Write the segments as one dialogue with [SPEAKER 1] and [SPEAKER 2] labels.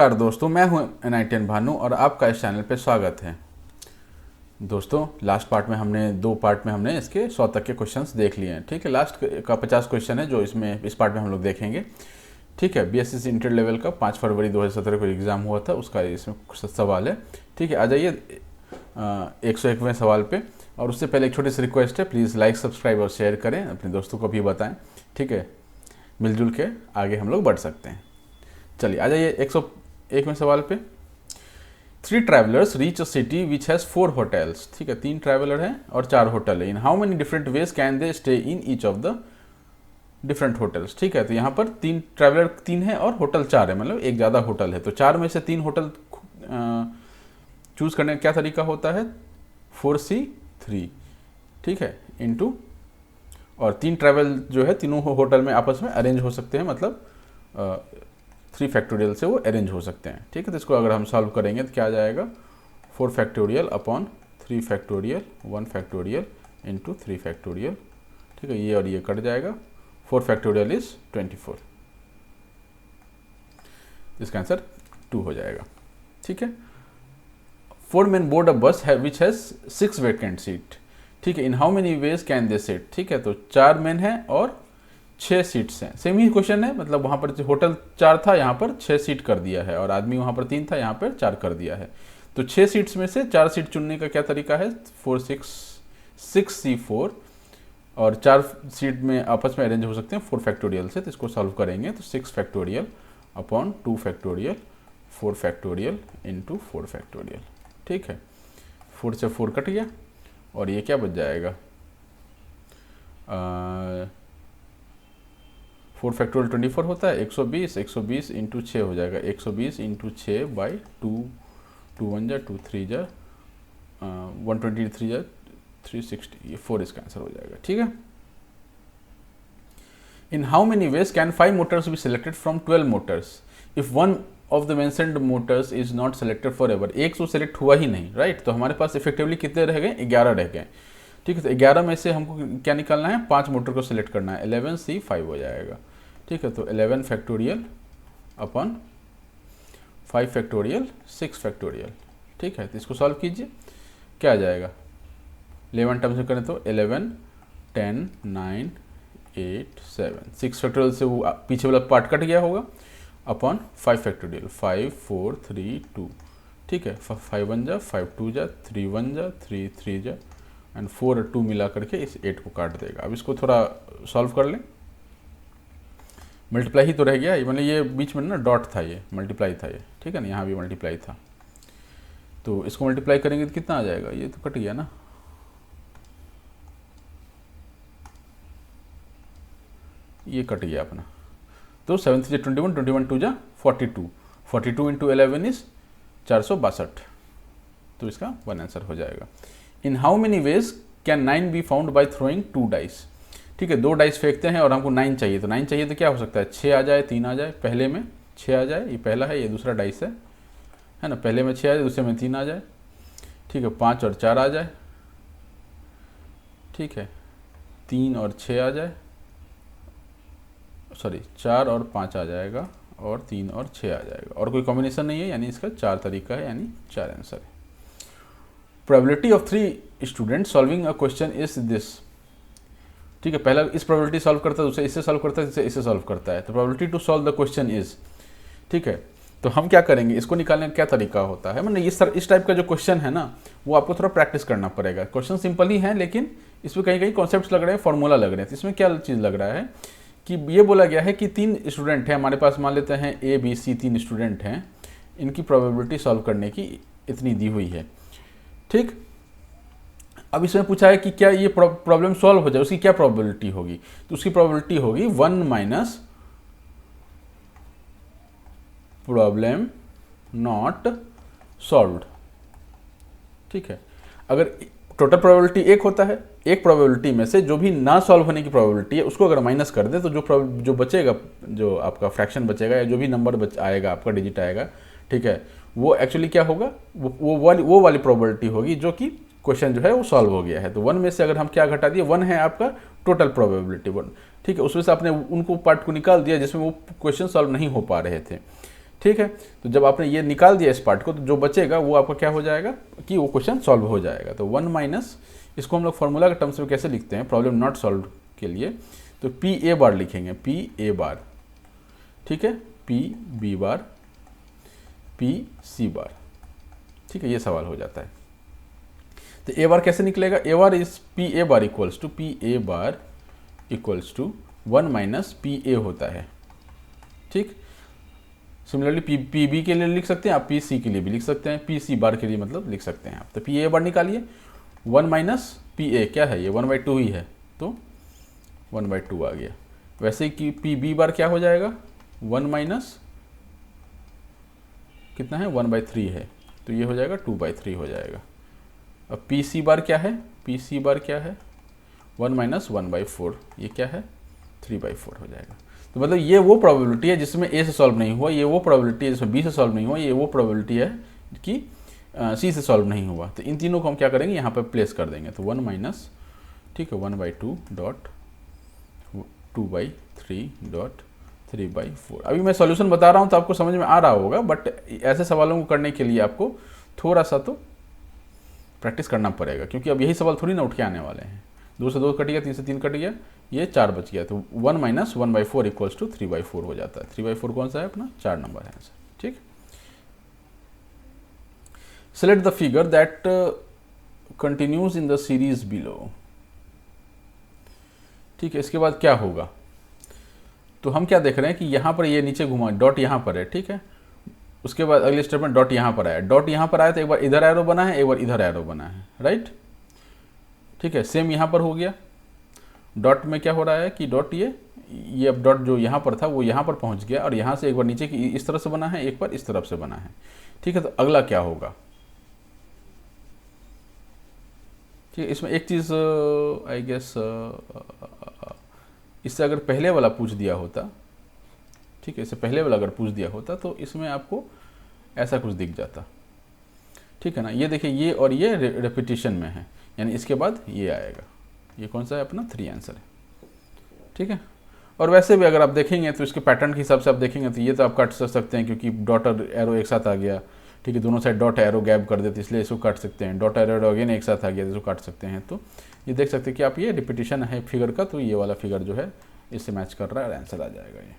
[SPEAKER 1] नमस्कार दोस्तों, मैं हूं NITN भानु और आपका इस चैनल पे स्वागत है। दोस्तों, लास्ट पार्ट में दो पार्ट में हमने इसके 100 तक के क्वेश्चंस देख लिए हैं। ठीक है, लास्ट का 50 क्वेश्चन है जो इस पार्ट में हम लोग देखेंगे। ठीक है, BSc इंटर लेवल का 5 फरवरी 2017 को एग्ज़ाम हुआ था, उसका इसमें कुछ सवाल है। ठीक है, आ जाइए 101वें सवाल पे। और उससे पहले एक छोटी सी रिक्वेस्ट है, प्लीज़ लाइक, सब्सक्राइब और शेयर करें, अपने दोस्तों को भी बताएँ। ठीक है, मिलजुल के आगे हम लोग बढ़ सकते हैं। चलिए आ जाइए 101वें सवाल पे। 3 travellers reach a city which has 4 hotels. ठीक है, 3 ट्रैवलर हैं और 4 होटल है। In how many different ways can they stay in each of the different hotels. ठीक है, तो यहाँ पर 3 ट्रैवलर 3 है और होटल 4 है, मतलब एक ज़्यादा होटल है। तो 4 में से 3 होटल चूज़ करने का क्या तरीका होता है? 4C3। ठीक है, इनटू, और 3 ट्रैवल जो है तीनों होटल में आपस में अरेंज हो सकते हैं, मतलब 3 फैक्टोरियल से वो अरेंज हो सकते हैं। ठीक है, तो इसको अगर हम सॉल्व करेंगे तो क्या आ जाएगा? 4 factorial upon 3 factorial 1 factorial into 3 factorial. ठीक है, ये और ये कट जाएगा। 4 फैक्टोरियल इज 24। इसका आंसर 2 हो जाएगा। ठीक है, 4 men board a bus which has 6 vacant seat. ठीक है, in how many ways can they sit. ठीक है, तो 4 मेन है और 6 सीट्स हैं। सेम ही क्वेश्चन है, मतलब वहाँ पर होटल 4 था, यहाँ पर 6 सीट कर दिया है, और आदमी वहाँ पर 3 था, यहाँ पर 4 कर दिया है। तो 6 सीट्स में से 4 सीट चुनने का क्या तरीका है? 6C4, और 4 सीट में आपस में अरेंज हो सकते हैं 4 फैक्टोरियल से। तो इसको सॉल्व करेंगे तो 6 factorial upon 2 factorial 4 factorial into 4 factorial. ठीक है, 4 से 4 कट गया और ये क्या बच जाएगा? 4 फैक्टोरियल 24 होता है, 120 120 इंटू 6 हो जाएगा, 120 इंटू 6 बाई 2, 2 1 जा 2 3 जा 123 जा 360, ये 4 इसका आंसर हो जाएगा। ठीक है, in how many ways can 5 Motors be selected from 12 Motors if one of the mentioned Motors is not selected for ever. एक तो सिलेक्ट हुआ ही नहीं, राइट? तो हमारे पास इफेक्टिवली कितने रह गए? 11 रह गए। ठीक है, तो 11 में से हमको क्या निकालना है? 5 मोटर को सिलेक्ट करना है। 11C5 हो जाएगा। ठीक है, तो 11 फैक्टोरियल अपन 5 फैक्टोरियल 6 फैक्टोरियल। ठीक है, तो इसको सॉल्व कीजिए, क्या आ जाएगा? 11 टर्म्स में करें तो 11 10 9 8 7, 6 फैक्टोरियल से वो पीछे वाला पार्ट कट गया होगा, अपॉन 5 फैक्टोरियल 5 4 3 2। ठीक है, 5 1 जा 5 2 जा 3 1 जा 3 3 जा एंड 4 और 2 मिला करके इस 8 को काट देगा। अब इसको थोड़ा सॉल्व कर लें। मल्टीप्लाई ही तो रह गया, मतलब ये बीच में ना डॉट था, ये मल्टीप्लाई था ये। ठीक है ना, यहाँ भी मल्टीप्लाई था, तो इसको मल्टीप्लाई करेंगे तो कितना आ जाएगा? ये तो कट गया ना, ये कट गया अपना। तो 7 3 21 21 2 जा 42, 42 इंटू 11 इज 462। तो इसका 1 आंसर हो जाएगा। In how many ways can 9 be found by throwing 2 dice. ठीक है, 2 डाइस फेंकते हैं और हमको 9 चाहिए। तो 9 चाहिए तो क्या हो सकता है? 6 आ जाए, 3 आ जाए, पहले में 6 आ जाए, ये पहला है, ये दूसरा डाइस है ना? पहले में 6 आ जाए, दूसरे में 3 आ जाए। ठीक है, 5 और 4 आ जाए। ठीक है, 3 और 6 आ जाए, सॉरी 4 और 5 आ जाएगा, और 3 और 6 आ जाएगा, और कोई कॉम्बिनेशन नहीं है, यानी इसका 4 तरीका है, यानी 4 आंसर है। Probability of 3 student solving a question is this. ठीक है, पहला इस प्रोबेबिलिटी सॉल्व करता है, दूसरा इससे सॉल्व करता है, तीसरा इससे सॉल्व करता है। तो probability to solve the question is. ठीक है, तो हम क्या करेंगे? इसको निकालने का क्या तरीका होता है? मतलब इस टाइप का जो क्वेश्चन है ना, वो आपको थोड़ा प्रैक्टिस करना पड़ेगा। क्वेश्चन सिंपल ही है, लेकिन इसमें कहीं कहीं कॉन्सेप्ट्स लग रहे हैं, फॉर्मूला लग रहे हैं। तो इसमें क्या चीज़ लग रहा है कि ये बोला गया है कि 3 स्टूडेंट हैं हमारे पास, मान लेते हैं ABC 3 स्टूडेंट हैं, इनकी प्रोबेबिलिटी सॉल्व करने की इतनी दी हुई है। ठीक, अब इसमें पूछा है कि क्या ये प्रॉब्लम सॉल्व हो जाए, उसकी क्या प्रोबेबिलिटी होगी? तो उसकी प्रोबेबिलिटी होगी 1 माइनस प्रॉब्लम नॉट सॉल्व्ड। ठीक है, अगर टोटल प्रोबेबिलिटी 1 होता है, एक प्रोबेबिलिटी में से जो भी ना सॉल्व होने की प्रोबेबिलिटी है उसको अगर माइनस कर दे, तो जो बचेगा, जो आपका फ्रैक्शन बचेगा या जो भी नंबर आएगा, आपका डिजिट आएगा, ठीक है, वो एक्चुअली क्या होगा? वो वाली प्रोबेबिलिटी होगी जो कि क्वेश्चन जो है वो सॉल्व हो गया है। तो 1 में से अगर हम क्या घटा दिए, 1 है आपका टोटल प्रोबेबिलिटी 1। ठीक है, उसमें से आपने उनको पार्ट को निकाल दिया जिसमें वो क्वेश्चन सॉल्व नहीं हो पा रहे थे। ठीक है, तो जब आपने ये निकाल दिया इस पार्ट को, तो जो बचेगा वो आपका क्या हो जाएगा कि वो क्वेश्चन सॉल्व हो जाएगा। तो 1 माइनस, इसको हम लोग फॉर्मूला के टर्म्स में कैसे लिखते हैं प्रॉब्लम नॉट सॉल्व के लिए, तो पी ए बार लिखेंगे, पी ए बार, ठीक है, P B bar, P C bar, ठीक है, ये सवाल हो जाता है। तो ए बार कैसे निकलेगा, A bar is P A bar equals to, P A bar equals to 1 minus P A होता है, ठीक। सिमिलरली पी बी के लिए लिख सकते हैं आप, पी सी के लिए भी लिख सकते हैं, पी सी बार के लिए मतलब लिख सकते हैं आप। तो पी ए बार निकालिए, 1 माइनस पी ए क्या है, ये 1/2 ही है, तो 1/2 आ गया। वैसे ही कि पी बी बार क्या हो जाएगा, 1 माइनस कितना है, 1/3 है, तो ये हो जाएगा 2/3 हो जाएगा। अब पी सी बार क्या है, पी सी बार क्या है, 1 माइनस 1/4, ये क्या है, 3/4 हो जाएगा। तो मतलब ये वो प्रोबेबिलिटी है जिसमें ए से सॉल्व नहीं हुआ, ये वो प्रोबेबिलिटी है जिसमें बी से सॉल्व नहीं हुआ, ये वो प्रोबेबिलिटी है कि सी से सॉल्व नहीं हुआ। तो इन तीनों को हम क्या करेंगे, यहाँ पर प्लेस कर देंगे। तो 1 माइनस, ठीक है, 1/2 डॉट 2/3 डॉट 3/4। अभी मैं सॉल्यूशन बता रहा हूँ तो आपको समझ में आ रहा होगा, बट ऐसे सवालों को करने के लिए आपको थोड़ा सा तो प्रैक्टिस करना पड़ेगा, क्योंकि अब यही सवाल थोड़ी ना उठ के आने वाले हैं। 2 से 2 कट गया, 3 से 3 कट गया, ये 4 बच गया। तो 1 माइनस 1/4 इक्वल्स टू 3/4 हो जाता है। 3/4 कौन सा है अपना, 4 नंबर है आंसर, ठीक। Select the figure that continues in the series below, ठीक है। इसके बाद क्या होगा, तो हम क्या देख रहे हैं कि यहाँ पर ये नीचे घुमा, डॉट यहाँ पर है, ठीक है। उसके बाद अगले स्टेप में डॉट यहाँ पर आया, डॉट यहाँ पर आया तो एक बार इधर एरो बना है, एक बार इधर एरो बना है, राइट, ठीक है। सेम यहाँ पर हो गया, डॉट में क्या हो रहा है कि डॉट ये अब डॉट जो यहाँ पर था वो यहाँ पर पहुँच गया, और यहाँ से एक बार नीचे की इस तरफ से बना है, एक बार इस तरफ से बना है, ठीक है। तो अगला क्या होगा, ठीक है। इसमें एक चीज़ आई गेस, इससे अगर पहले वाला पूछ दिया होता, ठीक है, इससे पहले वाला अगर पूछ दिया होता तो इसमें आपको ऐसा कुछ दिख जाता, ठीक है ना। ये देखिए, ये और ये रेपिटेशन में है, यानी इसके बाद ये आएगा, ये कौन सा है अपना, 3 आंसर है, ठीक है। और वैसे भी अगर आप देखेंगे तो इसके पैटर्न के हिसाब से आप देखेंगे तो ये तो आप काट सकते हैं, क्योंकि डॉट और एरो एक साथ आ गया, ठीक है, दोनों साइड डॉट एरो गैप कर देते, इसलिए इसको काट सकते हैं। डॉट एरो अगेन एक साथ आ गया तो इसको काट सकते हैं। तो ये देख सकते हैं कि आप ये रिपीटिशन है फिगर का, तो ये वाला फिगर जो है इससे मैच कर रहा है और आंसर आ जाएगा ये।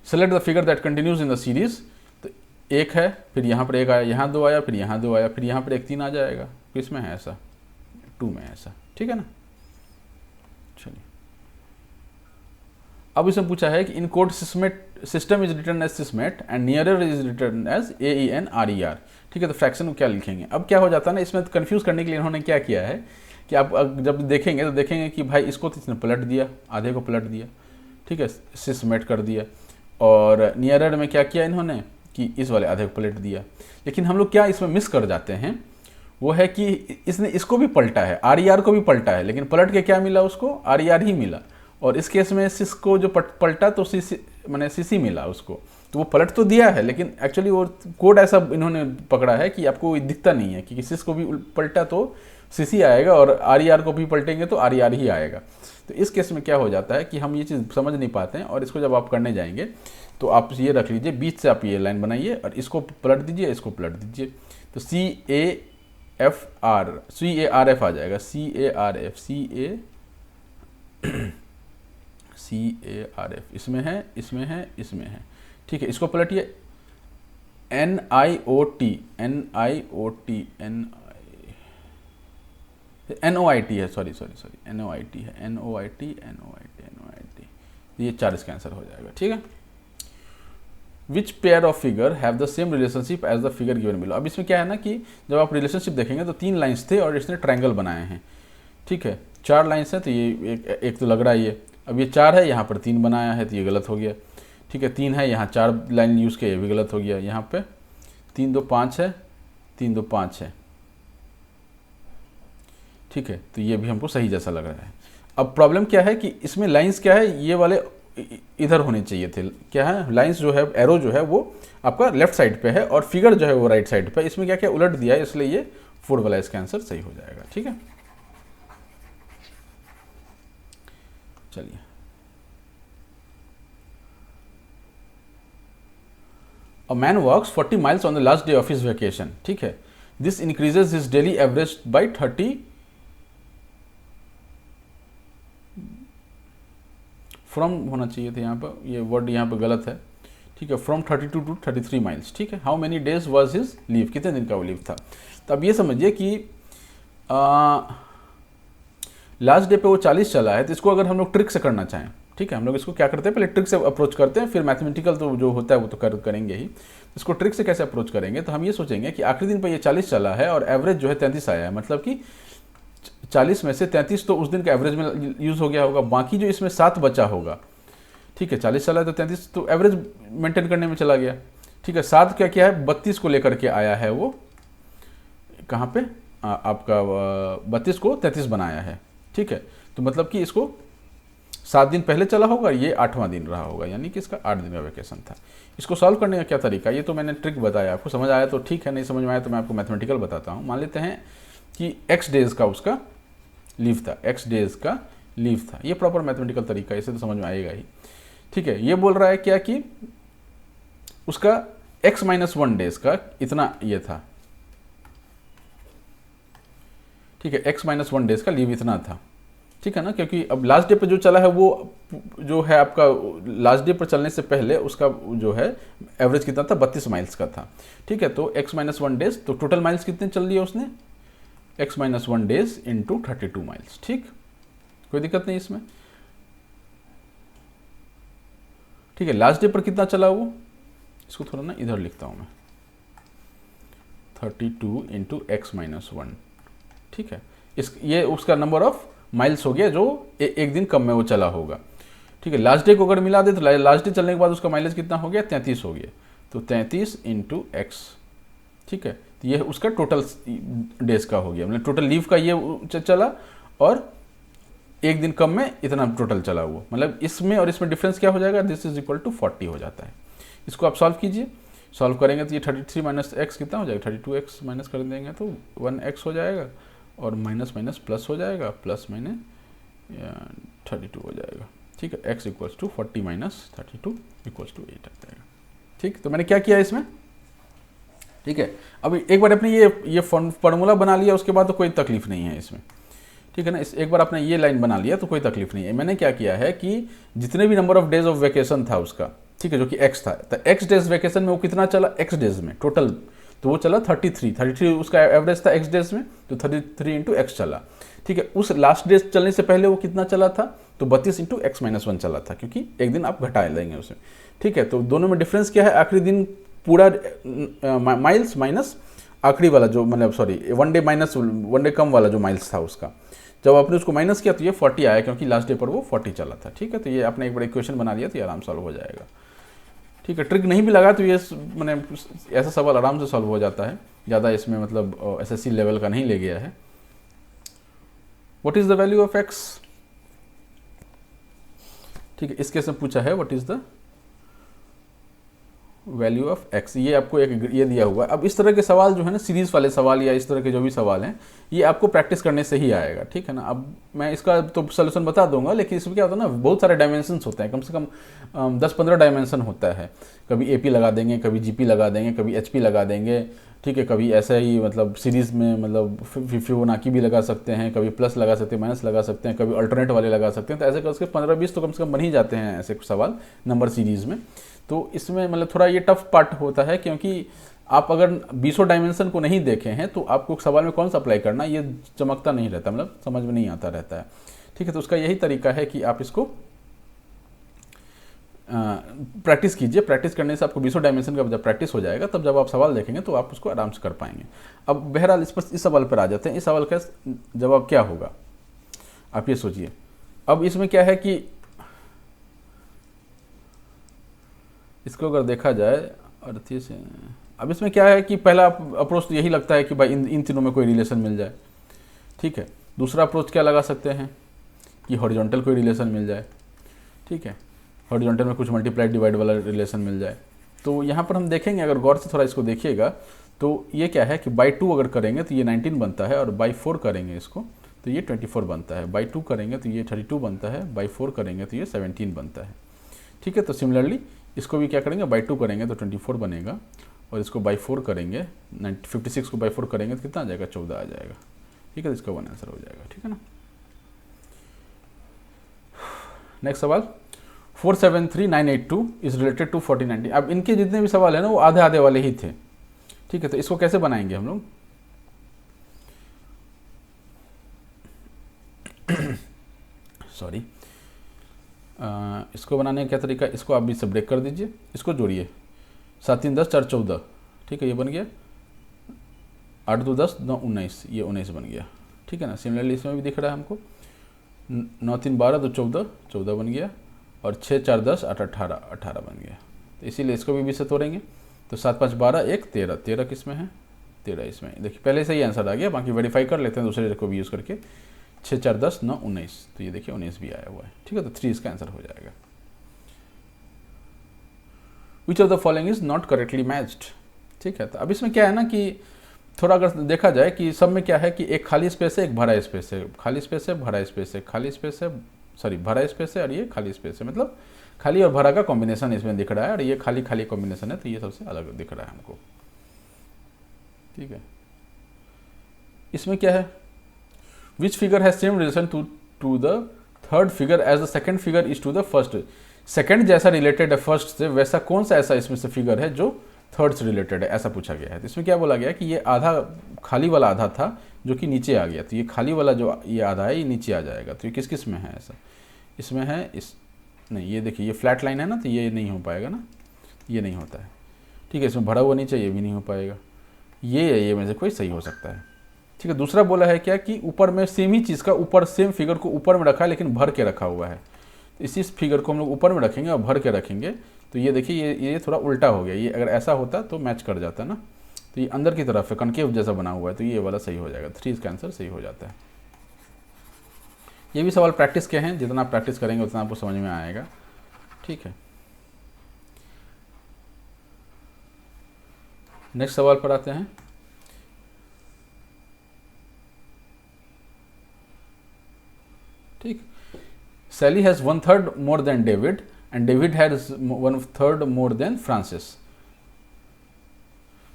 [SPEAKER 1] Select the figure that continues in the series, तो एक है, फिर यहाँ पर एक आया, यहाँ 2 आया, फिर यहाँ 2 आया, फिर यहाँ पर एक 3 आ जाएगा, किस में है ऐसा, 2 में ऐसा, ठीक है ना। चलिए, अब इसमें पूछा है कि in code system is written as sismet and nearer is written as AENRER, ठीक है। तो फ्रैक्शन को क्या लिखेंगे, अब क्या हो जाता है ना, इसमें कंफ्यूज करने के लिए इन्होंने क्या किया है कि आप जब देखेंगे तो देखेंगे कि भाई इसको तो इसने पलट दिया, आधे को पलट दिया, ठीक है, सिस्मेट कर दिया, और नियरर में क्या किया इन्होंने कि इस वाले आधे को पलट दिया। लेकिन हम लोग क्या इसमें मिस कर जाते हैं, वो है कि इसने इसको भी पलटा है, RER को भी पलटा है, लेकिन पलट के क्या मिला उसको, RER ही मिला। और इस केस में सिस को जो पलटा तो मैंने CC मिला उसको, तो वो पलट तो दिया है, लेकिन एक्चुअली वो कोड ऐसा इन्होंने पकड़ा है कि आपको दिखता नहीं है कि सिस को भी पलटा तो CC आएगा, और RER को भी पलटेंगे तो RER ही आएगा। तो इस केस में क्या हो जाता है कि हम ये चीज़ समझ नहीं पाते हैं, और इसको जब आप करने जाएंगे तो आप ये रख लीजिए, बीच से आप ये लाइन बनाइए और इसको पलट दीजिए, इसको पलट दीजिए, तो CARF आ जाएगा, CARF इसमें है, इसमें है, इसमें है, ठीक है। इसको पलटिए, NIOT है, सॉरी NOIT है, NOIT, ये 4 इसका आंसर हो जाएगा, ठीक है। Which pair of figure have the same relationship as the figure given below. अब इसमें क्या है ना कि जब आप रिलेशनशिप देखेंगे तो 3 लाइंस थे और इसने ट्रायंगल बनाए हैं, ठीक है। 4 लाइंस हैं तो ये एक तो लग रहा है ये, अब ये 4 है, यहाँ पर 3 बनाया है तो ये गलत हो गया, ठीक है। 3 है, यहाँ 4 लाइन यूज़ किया, ये भी गलत हो गया। यहाँ पे 3 2 5 है, 3 2 5 है, ठीक है, तो ये भी हमको सही जैसा लग रहा है। अब प्रॉब्लम क्या है कि इसमें लाइंस क्या है, ये वाले इधर होने चाहिए थे, क्या है, लाइंस जो है, एरो जो है वो आपका लेफ्ट साइड पे है और फिगर जो है वो राइट साइड पे, इसमें क्या क्या उलट दिया है, इसलिए ये 4 वाला इसका आंसर सही हो जाएगा, ठीक है। चलिए, a man walks 40 miles on the last day of his vacation, ठीक है, this increases his daily average by 30, from होना चाहिए था यहाँ पर, ये वर्ड यहाँ पर गलत है, ठीक है, फ्रॉम 32 टू 33 माइल्स, ठीक है। How many days was his leave, कितने दिन का वो लीव था। तो अब ये समझिए कि लास्ट डे पे वो 40 चला है, तो इसको अगर हम लोग ट्रिक से करना चाहें, ठीक है, हम लोग इसको क्या करते हैं, पहले ट्रिक से अप्रोच करते हैं, फिर मैथमेटिकल तो जो होता है वो तो करेंगे ही। इसको ट्रिक से कैसे अप्रोच करेंगे, तो हम ये सोचेंगे कि आखिरी दिन पर ये 40 चला है और एवरेज जो है 33 आया है, मतलब कि 40 में से 33 तो उस दिन का एवरेज में यूज़ हो गया होगा, बाकी जो इसमें 7 बचा होगा, ठीक है, 40 चला है तो 33 तो एवरेज मेंटेन करने में चला गया, ठीक है। 7 क्या क्या है, 32 को लेकर के आया है वो, कहाँ पे आपका 32 को 33 बनाया है, ठीक है। तो मतलब कि इसको 7 दिन पहले चला होगा, ये 8वां दिन रहा होगा, यानी कि इसका 8 दिन का वेकेशन था। इसको सॉल्व करने का क्या तरीका, ये तो मैंने ट्रिक बताया आपको, समझ आया तो ठीक है, नहीं समझ में आया तो मैं आपको मैथमेटिकल बताता हूँ। मान लेते हैं कि x डेज का उसका लीव था, x डेज का लीव था, ये प्रॉपर मैथमेटिकल तरीका, इसे तो समझ में आएगा ही, ठीक है। ये बोल रहा है क्या कि उसका x - 1 डेज का इतना ये था, ठीक है, x - 1 डेज का लीव इतना था, ठीक है ना, क्योंकि अब लास्ट डे पर जो चला है वो जो है आपका लास्ट डे पर चलने से पहले उसका जो है एवरेज कितना था, 32 माइल्स का था, ठीक है। तो x - 1 डेज, तो टोटल माइल्स कितने चल लिए उसने, x - 1 डेज इंटू 32 माइल्स, ठीक, कोई दिक्कत नहीं इसमें, ठीक है। लास्ट डे पर कितना चला वो, इसको थोड़ा ना इधर लिखता हूँ मैं, 32 इंटू x - 1, ठीक है, ये उसका नंबर ऑफ माइल्स हो गया जो एक दिन कम में वो चला होगा, ठीक है। लास्ट डे को अगर मिला दे तो लास्ट डे चलने के बाद उसका माइलेज कितना हो गया, 33 हो गया, तो 33 इंटू x, ठीक है। तो ये उसका टोटल डेज का हो गया, मतलब टोटल लीव का ये चला और एक दिन कम में इतना टोटल चला हुआ, मतलब इसमें और इसमें डिफरेंस क्या हो जाएगा, दिस इज इक्वल टू 40 हो जाता है। इसको आप सॉल्व कीजिए, सॉल्व करेंगे तो ये 33 माइनस एक्स कितना हो जाएगा, 32x माइनस कर देंगे तो 1x हो जाएगा, और माइनस माइनस प्लस हो जाएगा, प्लस माइनस 32 हो जाएगा, ठीक है। x equals to 40 minus 32 equals to 8 आ जाएगा, ठीक। तो मैंने क्या किया इसमें, ठीक है। अब एक बार आपने ये फॉर्मूला बना लिया, उसके बाद तो कोई तकलीफ नहीं है इसमें, ठीक है ना। एक बार आपने ये लाइन बना लिया तो कोई तकलीफ नहीं है। मैंने क्या किया है कि जितने भी number of days of vacation था उसका, ठीक है, जो कि x था, तो x डेज वेकेशन में वो कितना चला, x डेज में टोटल, तो वो चला 33 उसका एवरेज था x डेज में, तो 33 इंटू एक्स चला, ठीक है। उस लास्ट डेज चलने से पहले वो कितना चला था, तो 32 इंटू x - 1 चला था, क्योंकि एक दिन आप घटा लेंगे उसे, ठीक है। तो दोनों में डिफरेंस क्या है, आखिरी दिन पूरा माइल्स माइनस आखिरी वाला जो, मतलब सॉरी 1 डे माइनस 1 डे कम वाला जो माइल्स था उसका, जब आपने उसको माइनस किया तो ये 40 आया, क्योंकि लास्ट डे पर वो 40 चला था, ठीक है। तो ये आपने एक बड़ा इक्वेशन बना लिया तो ये आराम सॉल्व हो जाएगा, ठीक है। ट्रिक नहीं भी लगा तो ये मैंने ऐसा सवाल आराम से सॉल्व हो जाता है, ज़्यादा इसमें मतलब एसएससी लेवल का नहीं ले गया है। What is the value of x, ठीक है, इस केस में पूछा है what is the value of x, ये आपको एक ये दिया हुआ है। अब इस तरह के सवाल जो है ना, सीरीज वाले सवाल या इस तरह के जो भी सवाल हैं, ये आपको प्रैक्टिस करने से ही आएगा, ठीक है ना। अब मैं इसका तो सोल्यूशन बता दूंगा, लेकिन इसमें क्या होता है ना, बहुत सारे डायमेंशंस होते हैं, कम से कम 10-15 डायमेंशन होता है। कभी AP लगा देंगे, कभी GP लगा देंगे, कभी HP लगा देंगे, ठीक है, कभी ऐसा ही मतलब सीरीज़ में मतलब फिबोनाची भी लगा सकते हैं, कभी प्लस लगा सकते हैं, माइनस लगा सकते हैं, कभी अल्टरनेट वाले लगा सकते हैं। तो ऐसे करके 15-20 तो कम से कम बन ही जाते हैं ऐसे सवाल नंबर सीरीज़ में। तो इसमें मतलब थोड़ा ये टफ पार्ट होता है, क्योंकि आप अगर 20 डायमेंशन को नहीं देखे हैं तो आपको सवाल में कौन सा अप्लाई करना ये चमकता नहीं रहता, मतलब समझ में नहीं आता रहता है, ठीक है। तो उसका यही तरीका है कि आप इसको प्रैक्टिस कीजिए। प्रैक्टिस करने से आपको 20 डायमेंशन का जब प्रैक्टिस हो जाएगा, तब जब आप सवाल देखेंगे तो आप उसको आराम से कर पाएंगे। अब बहरहाल इस सवाल पर आ जाते हैं। इस सवाल का जवाब क्या होगा, आप ये सोचिए। अब इसमें क्या है कि इसको अगर देखा जाए अर्थी से, अब इसमें क्या है कि पहला अप्रोच तो यही लगता है कि भाई इन तीनों में कोई रिलेशन मिल जाए, ठीक है। दूसरा अप्रोच क्या लगा सकते हैं कि हॉरिजॉन्टल कोई रिलेशन मिल जाए, ठीक है, हॉरिजॉन्टल में कुछ मल्टीप्लाई डिवाइड वाला रिलेशन मिल जाए। तो यहाँ पर हम देखेंगे, अगर गौर से थोड़ा इसको देखिएगा, तो ये क्या है कि बाई 2 अगर करेंगे तो ये 19 बनता है, और बाई 4 करेंगे इसको तो ये 24 बनता है, बाई 2 करेंगे तो ये 32 बनता है, बाई 4 करेंगे तो ये 17 बनता है, ठीक है। तो सिमिलरली इसको भी क्या करेंगे, बाई 2 करेंगे तो 24 बनेगा, और इसको बाई 4 करेंगे, 56 को बाई 4 करेंगे तो कितना आ जाएगा, 14 आ जाएगा। ठीक है, तो इसका 1 आंसर हो जाएगा। ठीक है ना। नेक्स्ट सवाल, 473982 इज रिलेटेड टू 4090। अब इनके जितने भी सवाल है ना वो आधे आधे वाले ही थे। ठीक है, तो इसको कैसे बनाएंगे हम लोग, सॉरी, इसको बनाने का क्या तरीका, इसको आप भी से ब्रेक कर दीजिए, इसको जोड़िए, 7 3 10 4 14। ठीक है, ये बन गया, 8 2 10 9 19, ये 19 बन गया। ठीक है ना। सिमिलरली इसमें भी दिख रहा है हमको, 9 3 12 2 14, 14 बन गया, और 6 4 10 8 18, 18 बन गया। तो इसीलिए इसको भी से तोड़ेंगे, तो 7 5 12 1 13, 13 किस में है, 13 इसमें। देखिए पहले से ही आंसर आ गया, बाकी वेरीफाई कर लेते हैं दूसरे को भी यूज़ करके। 6 4 10 9 19, तो ये देखिए 19 भी आया हुआ है। ठीक है, तो 3 इसका आंसर हो जाएगा। विच of the following is not correctly matched. ठीक है, तो अब इसमें क्या है ना कि थोड़ा अगर देखा जाए कि सब में क्या है कि एक खाली स्पेस है, एक भरा स्पेस है, खाली स्पेस है, भरा स्पेस है, खाली स्पेस है, सॉरी भरा स्पेस है, और ये खाली स्पेस है, मतलब खाली और भरा का कॉम्बिनेशन इसमें दिख रहा है, और ये खाली खाली कॉम्बिनेशन है, तो ये सबसे अलग दिख रहा है हमको। ठीक है, इसमें क्या है, which figure has same relation to the third figure as the second figure is to the first. Second जैसा रिलेटेड है फर्स्ट से, वैसा कौन सा ऐसा इसमें से फिगर है जो थर्ड से रिलेटेड है, ऐसा पूछा गया है। तो इसमें क्या बोला गया कि ये आधा खाली वाला आधा था जो कि नीचे आ गया, तो ये खाली वाला जो ये आधा है ये नीचे आ जाएगा। तो ये किस किस में है ऐसा, इसमें है, इस नहीं, ये देखिए ये फ्लैट लाइन है ना, तो ये नहीं हो पाएगा ना, ये नहीं होता है। ठीक है, इसमें भरा हुआ नीचे, ये भी नहीं हो पाएगा। ये में से कोई सही हो सकता है। ठीक है, दूसरा बोला है क्या कि ऊपर में सेम ही चीज़ का ऊपर सेम फिगर को ऊपर में रखा है लेकिन भर के रखा हुआ है। तो इसी फिगर को हम लोग ऊपर में रखेंगे और भर के रखेंगे, तो ये देखिए ये थोड़ा उल्टा हो गया। ये अगर ऐसा होता तो मैच कर जाता ना, तो ये अंदर की तरफ है, कनकेव जैसा बना हुआ है, तो ये वाला सही हो जाएगा। 3 इसका आंसर सही हो जाता है। ये भी सवाल प्रैक्टिस के हैं, जितना आप प्रैक्टिस करेंगे उतना आपको समझ में आएगा। ठीक है, नेक्स्ट सवाल पर आते हैं। ठीक, Sally has 1/3 more than David and David has 1/3 more than Francis.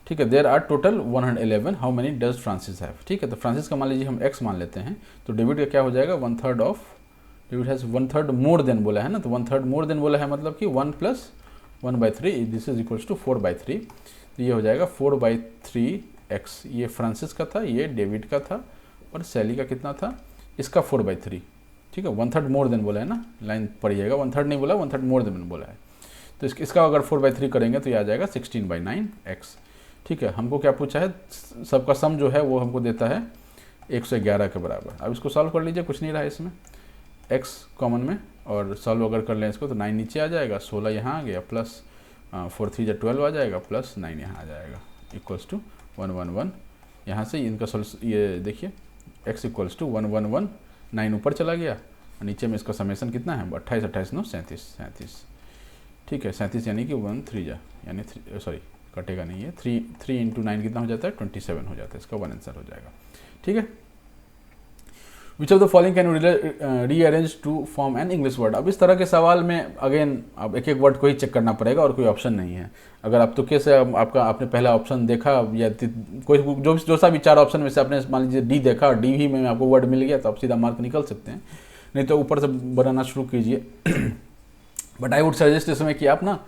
[SPEAKER 1] ठीक है, there are total 111, how many does Francis have. ठीक है, तो फ्रांसिस का मान लीजिए हम x मान लेते हैं, तो डेविड का क्या हो जाएगा, 1/3 of, David has 1/3 more then बोला है ना, तो 1/3 मोर देन बोला है, मतलब कि 1 + 1/3, दिस इज इक्वल्स टू 4/3। तो ये हो जाएगा 4/3x, ये फ्रांसिस का था, ये डेविड का था, और सैली का कितना था, इसका 4/3। ठीक है, 1/3 मोर देन बोला है ना, लाइन पढ़िएगा, 1/3 नहीं बोला, 1/3 मोर देन बोला है। तो इसका अगर 4/3 करेंगे तो ये आ जाएगा 16/9x। ठीक है, हमको क्या पूछा है, सबका सम जो है वो हमको देता है 111 के बराबर। अब इसको सॉल्व कर लीजिए, कुछ नहीं रहा इसमें, x कॉमन में, और सॉल्व अगर कर लें इसको तो 9 नीचे आ जाएगा, 16 यहाँ आ गया, प्लस 4 3 12 आ जाएगा, प्लस 9 यहाँ आ जाएगा, इक्वल्स टू 111। यहाँ से इनका सोल्यूशन ये देखिए, x इक्वल्स टू 111, 9 ऊपर चला गया, और नीचे में इसका समेसन कितना है, 28 28 9 37। ठीक है, 37 यानी कि 1 3 यानी सॉरी कटेगा नहीं है, 3 × 9 कितना हो जाता है, 27 हो जाता है, इसका 1 आंसर हो जाएगा। ठीक है, which of the following can rearrange to form an English word. अब इस तरह के सवाल में अगेन अब एक एक वर्ड को ही चेक करना पड़ेगा और कोई ऑप्शन नहीं है। अगर आप तुक्के से आपने पहला ऑप्शन देखा या कोई जो सा भी 4 ऑप्शन में से आपने मान लीजिए डी देखा और डी ही में आपको वर्ड मिल गया तो आप सीधा मार्क निकल सकते हैं, नहीं तो ऊपर से बनाना शुरू कीजिए। बट आई वुड सजेस्ट इसमें कि आप ना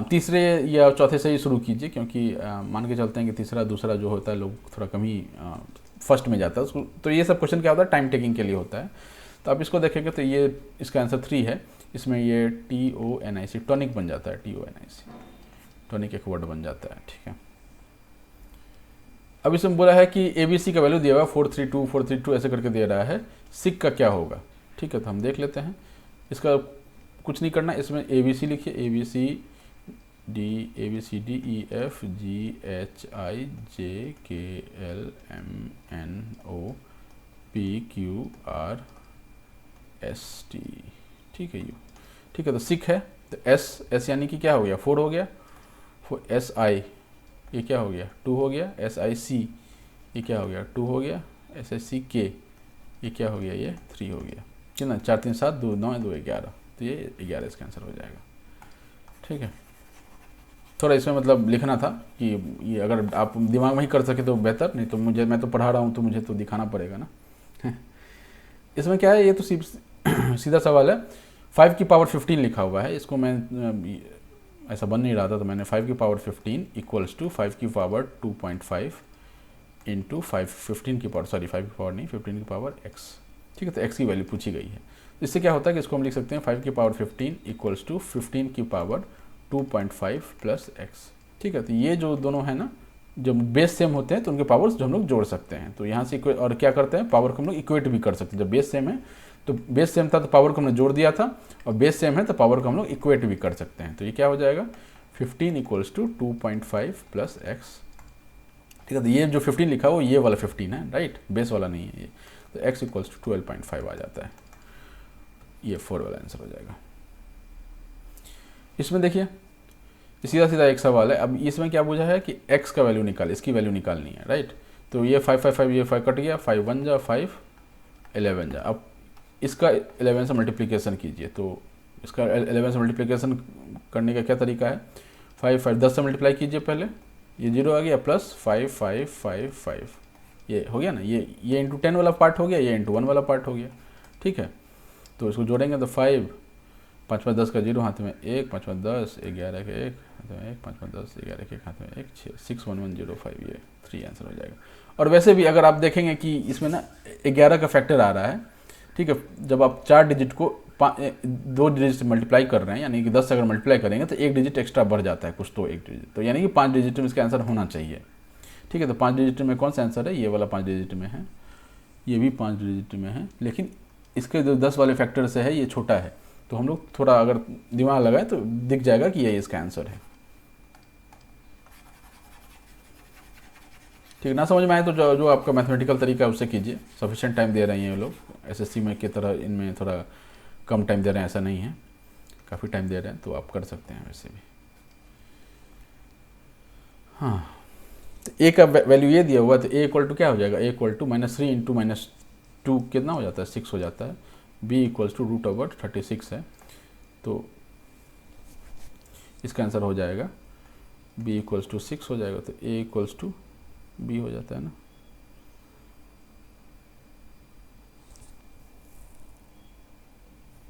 [SPEAKER 1] तीसरे या चौथे से ही शुरू कीजिए, क्योंकि मान के चलते हैं कि तीसरा दूसरा जो होता है लोग थोड़ा कम ही फर्स्ट में जाता है, तो ये सब क्वेश्चन क्या होता है, टाइम टेकिंग के लिए होता है। तो आप इसको देखेंगे तो ये इसका आंसर 3 है, इसमें ये TONIC टॉनिक बन जाता है, TONIC टॉनिक एक वर्ड बन जाता है। ठीक है, अब इसमें बोला है कि ABC का वैल्यू दिया हुआ है 432 432 ऐसे करके दे रहा है, सिक का क्या होगा। ठीक है, तो हम देख लेते हैं, इसका कुछ नहीं करना, इसमें ABC लिखिए, ABCD ठीक है, ठीक है, तो सिक है, तो S यानी कि क्या हो गया, 4 हो गया, SI ये क्या हो गया, 2 हो गया, SIC ये क्या हो गया, 2 हो गया, SSCK ये क्या हो गया, ये 3 हो गया। कितना, 4 3 7 2 9 2 11, तो ये 11 इसका आंसर हो जाएगा। ठीक है, थोड़ा इसमें मतलब लिखना था कि ये अगर आप दिमाग में ही कर सके तो बेहतर, नहीं तो मैं तो पढ़ा रहा हूँ तो मुझे तो दिखाना पड़ेगा ना। इसमें क्या है, ये तो सीधा सवाल है। 5 की पावर 15 लिखा हुआ है, इसको मैं ऐसा बन नहीं रहा था तो मैंने 5 की पावर 15 इक्वल्स टू 5 की पावर 2.5 इंटू 5 नहीं 15 की पावर x। ठीक है, तो x की वैल्यू पूछी गई है। इससे क्या होता है कि इसको हम लिख सकते हैं 5 की पावर 15 इक्वल्स टू 15 की पावर 2.5 प्लस एक्स। ठीक है, तो ये जो दोनों है ना, जब बेस सेम होते हैं तो उनके पावर्स जो हम लोग जोड़ सकते हैं, तो यहाँ से और क्या करते हैं, पावर को हम लोग इक्वेट भी कर सकते हैं। जब बेस सेम है तो बेस सेम था तो पावर को हमने जोड़ दिया था, और बेस सेम है तो पावर को हम लोग इक्वेट भी कर सकते हैं। तो ये क्या हो जाएगा, 15 इक्वल्स टू 2.5 प्लस एक्स। ठीक है, तो ये जो 15 लिखा हो ये वाला 15 है, राइट, बेस वाला नहीं है ये। तो x इक्वल्स टू 12.5 आ जाता है, ये 4 वाला आंसर हो जाएगा। इसमें देखिए सीधा सीधा एक सवाल है। अब इसमें क्या पूछा है कि x का वैल्यू निकाल, इसकी वैल्यू निकालनी है, राइट। तो ये 5 5 5 ये 5 कट गया, 5 1 जा 5 11 जा। अब इसका 11 से मल्टीप्लिकेशन कीजिए, तो इसका 11 से मल्टीप्लिकेशन करने का क्या तरीका है, 5 5 10 से मल्टीप्लाई कीजिए पहले, ये 0 आ गया, प्लस 5 5 5 5, ये हो गया ना, ये इंटू 10 वाला पार्ट हो गया, ये इंटू 1 वाला पार्ट हो गया। ठीक है, तो इसको जोड़ेंगे तो 5 5 5 10 का 0 हाथ में 1, 5 5 10 11 के 1 हाथ में 1, 5 5 10 11 के हाथ में 1 6 6 1 1 0 5, ये 3 आंसर हो जाएगा। और वैसे भी अगर आप देखेंगे कि इसमें ना 11 का फैक्टर आ रहा है, ठीक है, जब आप 4 डिजिट को 2 डिजिट से मल्टीप्लाई कर रहे हैं, यानी कि 10 से अगर मल्टीप्लाई करेंगे तो 1 डिजिट एक्स्ट्रा बढ़ जाता है कुछ, तो 1 डिजिट, तो यानी कि 5 डिजिट में इसका आंसर होना चाहिए। ठीक है, तो 5 डिजिट में कौन सा आंसर है, ये वाला 5 डिजिट में है, ये भी 5 डिजिट में है, लेकिन इसके जो 10 वाले फैक्टर से है ये छोटा है, तो हम लोग थोड़ा अगर दिमाग लगाए तो दिख जाएगा कि ये इसका आंसर है। ठीक, ना समझ में आए तो जो आपका मैथमेटिकल तरीका है उससे कीजिए। सफिशिएंट टाइम दे रहे हैं ये लोग, एसएससी में की तरह इनमें थोड़ा कम टाइम दे रहे हैं ऐसा नहीं है, काफ़ी टाइम दे रहे हैं, तो आप कर सकते हैं वैसे भी। हाँ, तो ए का वैल्यू ये दिया हुआ, तो ए इक्वल टू क्या हो जाएगा, ए इक्वल टू -3 इंटू -2 कितना हो जाता है, 6 हो जाता है। बी इक्वल्स टू √36 है, तो इसका आंसर हो जाएगा b इक्वल्स टू 6 हो जाएगा, तो a इक्वल्स टू b हो जाता है ना।